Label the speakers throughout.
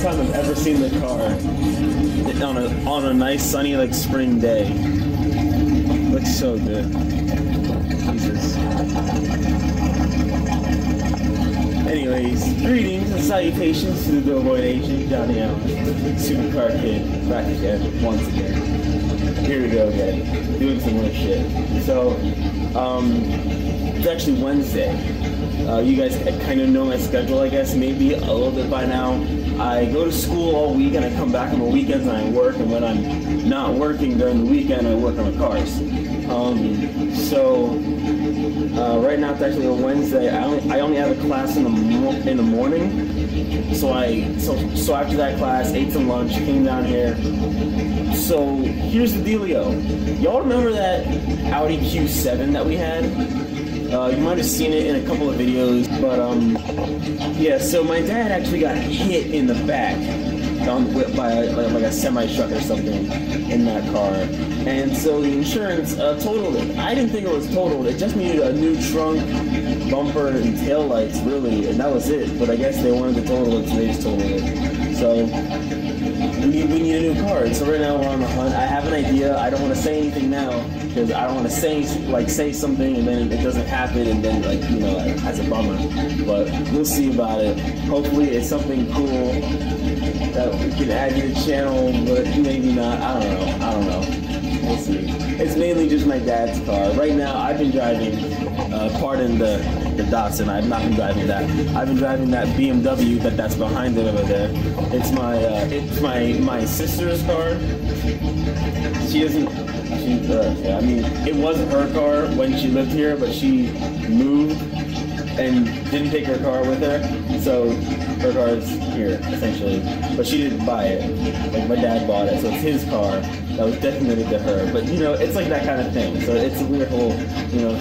Speaker 1: time I've ever seen the car on a nice sunny like spring day. Looks so good. Jesus. Anyways, greetings and salutations to the Billboard agent, Johnny Allen, Supercar Kid, back again, once again. Here we go again, doing some more shit. So, it's actually Wednesday. You guys kind of know my schedule, I guess, maybe a little bit by now. I go to school all week and I come back on the weekends and I work, and when I'm not working during the weekend, I work on the cars. Right now it's actually a Wednesday. I only have a class in the morning. So after that class, ate some lunch, came down here. So here's the dealio. Y'all remember that Audi Q7 that we had? You might have seen it in a couple of videos, but yeah. So my dad actually got hit in the back by like a semi truck or something in that car, and so the insurance totaled it. I didn't think it was totaled. It just needed a new trunk, bumper, and tail lights, really, and that was it. But I guess they wanted to total it, so they just totaled it. So we need a new car. And so right now we're on the hunt. I have an idea. I don't want to say anything now because I don't want to say something and then it doesn't happen, and then that's a bummer. But we'll see about it. Hopefully it's something cool that we can add to the channel, but maybe not. I don't know. We'll see. It's mainly just my dad's car. Right now, I've been driving, pardon the Datsun, I've not been driving that. I've been driving that BMW that's behind it over there. It's my sister's car. It wasn't her car when she lived here, but she moved and didn't take her car with her, so her car is here, essentially. But she didn't buy it. Like, my dad bought it, so it's his car that was designated to her. But, it's like that kind of thing. So it's a weird whole,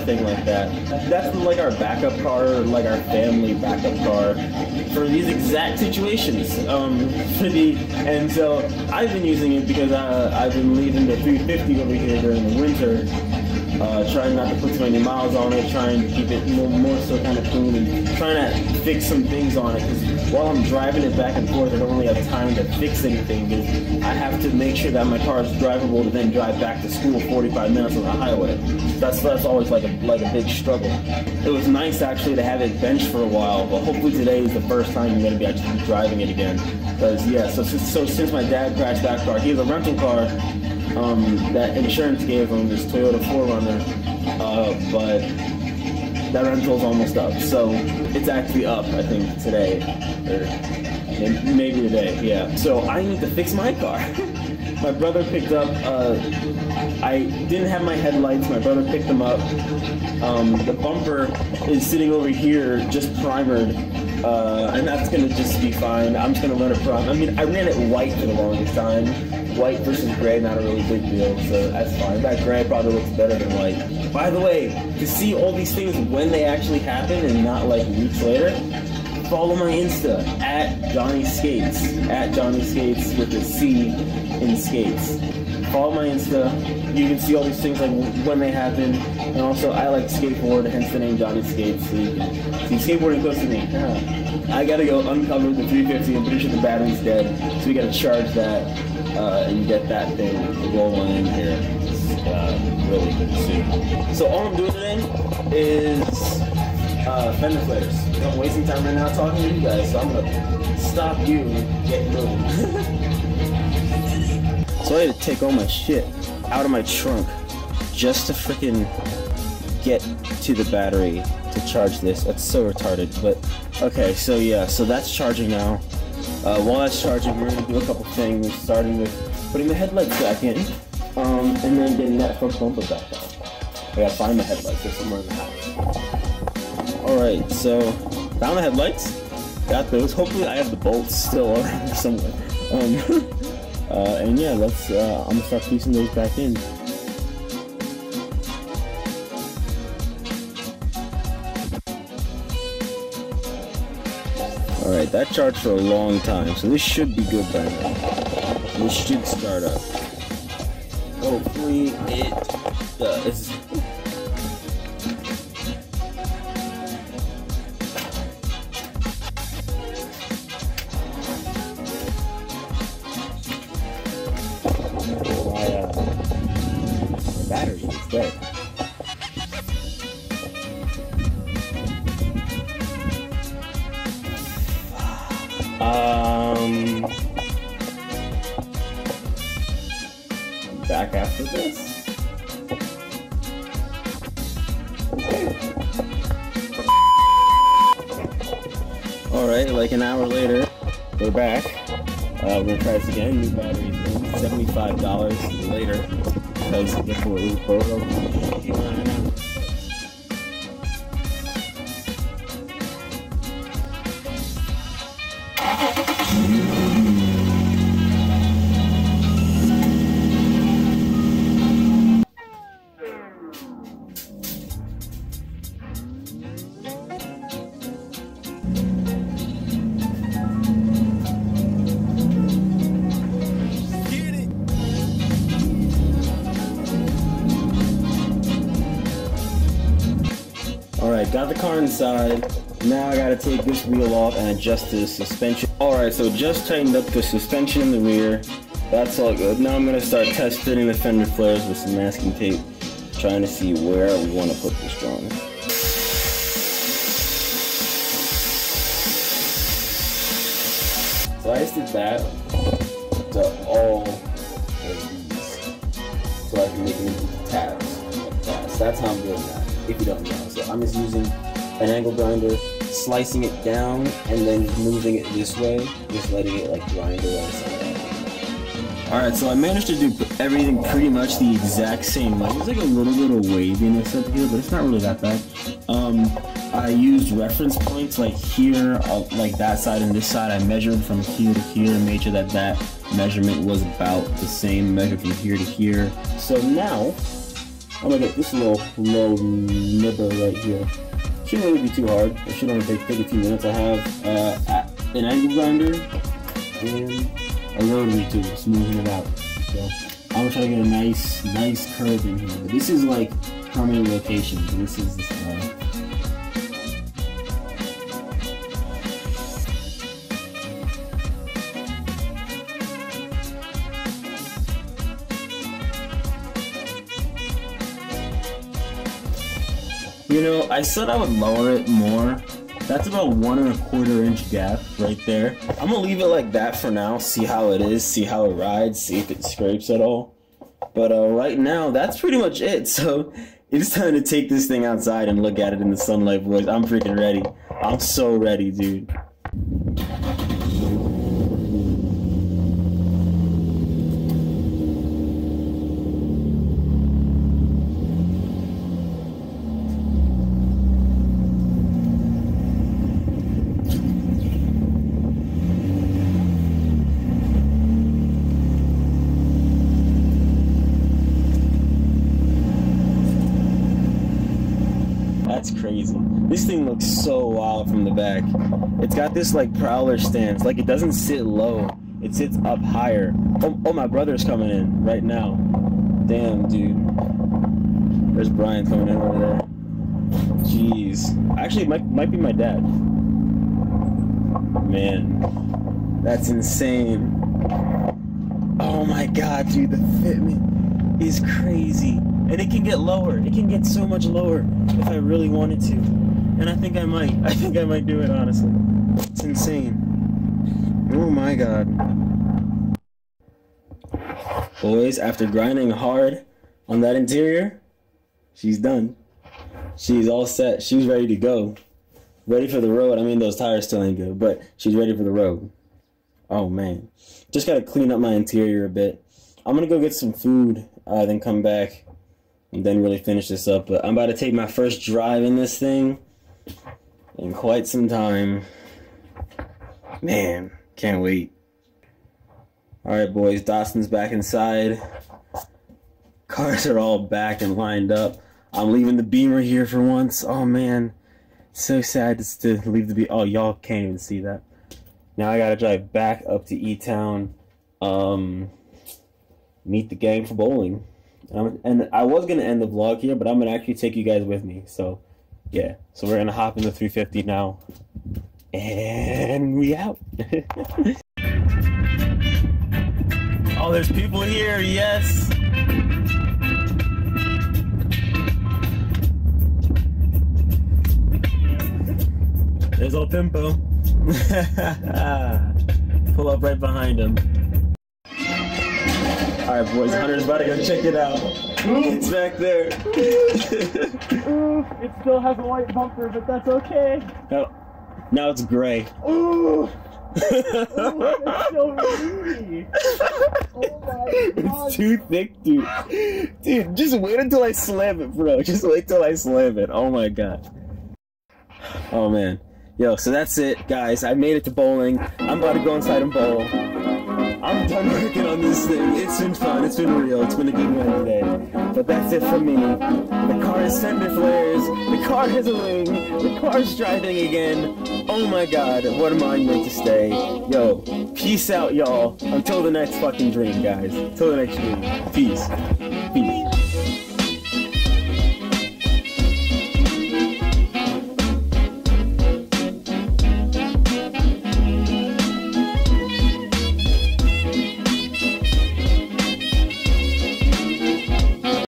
Speaker 1: thing like that. That's like our backup car, like our family backup car for these exact situations. And so I've been using it because I've been leaving the 350 over here during the winter. Trying not to put too many miles on it, trying to keep it more so kind of clean, and trying to fix some things on it, because while I'm driving it back and forth, I don't really have time to fix anything, because I have to make sure that my car is drivable to then drive back to school 45 minutes on the highway. That's always like a big struggle. It was nice actually to have it benched for a while, but hopefully today is the first time I'm going to be actually driving it again. Because so since my dad crashed that car, he has a rental car that insurance gave him, this Toyota 4Runner, but that rental's almost up, so it's actually up, I think, today, or maybe today, yeah. So I need to fix my car. My brother picked up, I didn't have my headlights, my brother picked them up. The bumper is sitting over here, just primered, and that's gonna just be fine. I'm just gonna run it prime. I ran it white for the longest time. White versus gray, not a really big deal, so that's fine. That gray probably looks better than white. By the way, to see all these things when they actually happen and not like weeks later, follow my Insta, @JohnnySkates, @JohnnySkates with a C in skates. Follow my Insta. You can see all these things like when they happen. And also, I like to skateboard, hence the name Johnny Skates. So you can see skateboarding close to me. I gotta go uncover the 350. I'm pretty sure the battery's dead, so we gotta charge that and get that thing rolling in here. It's really good to see. So all I'm doing today is fender flares. I'm wasting time right now talking to you guys, so I'm gonna stop you and get moving. So I had to take all my shit out of my trunk just to freaking get to the battery to charge this. That's so retarded, but okay, so yeah, so that's charging now. While that's charging, we're gonna do a couple things, starting with putting the headlights back in, and then getting that front bumper back on. I gotta find the headlights, they're somewhere in the house. Alright, so found the headlights, got those. Hopefully I have the bolts still around somewhere. And yeah, I'm gonna start piecing those back in. Alright, that charged for a long time, so this should be good by now. This should start up. Hopefully it does. battery is dead. Back after this. Alright, like an hour later, we're back. We're gonna try this again. New batteries in. $75 later. Because before it was broke. Alright, got the car inside. Now I gotta take this wheel off and adjust the suspension. Alright, so just tightened up the suspension in the rear. That's all good. Now I'm gonna start test fitting the fender flares with some masking tape, trying to see where we want to put this drawing. So I just did that to all of these, so I can make them into tabs like that. So that's how I'm doing that, if you don't know. So I'm just using an angle grinder, slicing it down, and then moving it this way, just letting it like grind away. Alright, so I managed to do everything pretty much the exact same way. There's like a little bit of waviness up here, but it's not really that bad. I used reference points like here, like that side and this side. I measured from here to here and made sure that that measurement was about the same, measured from here to here. So now, I'm gonna get this little nibber right here. Shouldn't really be too hard. It should only take a few minutes. I have an angle grinder and a rotary tool, smoothing it out. So I'm gonna try to get a nice curve in here. But this is like permanent location. So this is this guy. You know, I said I would lower it more. That's about 1 1/4 inch gap right there. I'm gonna leave it like that for now, see how it is, see how it rides, see if it scrapes at all. But right now, that's pretty much it. So it's time to take this thing outside and look at it in the sunlight, boys. I'm freaking ready. I'm so ready, dude. That's crazy. This thing looks so wild from the back. It's got this like prowler stance. Like it doesn't sit low. It sits up higher. Oh, my brother's coming in right now. Damn, dude. There's Brian coming in over there. Jeez. Actually, it might be my dad. Man, that's insane. Oh my god, dude, the fitment is crazy. And it can get lower. It can get so much lower if I really wanted to. And I think I might. I think I might do it, honestly. It's insane. Oh my god. Boys, after grinding hard on that interior, she's done. She's all set. She's ready to go. Ready for the road. I mean, those tires still ain't good, but she's ready for the road. Oh man. Just gotta clean up my interior a bit. I'm gonna go get some food, then come back and then really finish this up. But I'm about to take my first drive in this thing in quite some time. Man, can't wait. Alright boys, Dawson's back inside. Cars are all back and lined up. I'm leaving the Beamer here for once. Oh man, so sad to leave the Beamer. Oh, y'all can't even see that. Now I gotta drive back up to E-Town, meet the gang for bowling. And I was going to end the vlog here, but I'm going to actually take you guys with me. So, yeah. So we're going to hop in the 350 now. And we out. Oh, there's people here. Yes. little pimpo. Pull up right behind him. Alright, boys, Hunter's about to go check it out. It's back there.
Speaker 2: It still has a white bumper, but that's okay.
Speaker 1: Oh, now it's gray.
Speaker 2: Ooh! It's so meaty. Oh my god.
Speaker 1: It's too thick, dude. Dude, just wait until I slam it, bro. Just wait till I slam it. Oh my god. Oh man. Yo, so that's it, guys. I made it to bowling. I'm about to go inside and bowl. I'm done working on this thing. It's been fun. It's been real. It's been a good one today. But that's it for me. The car has sender flares. The car has a wing. The car's driving again. Oh my god. What am I meant to stay? Yo, peace out, y'all. Until the next fucking dream, guys. Until the next dream. Peace.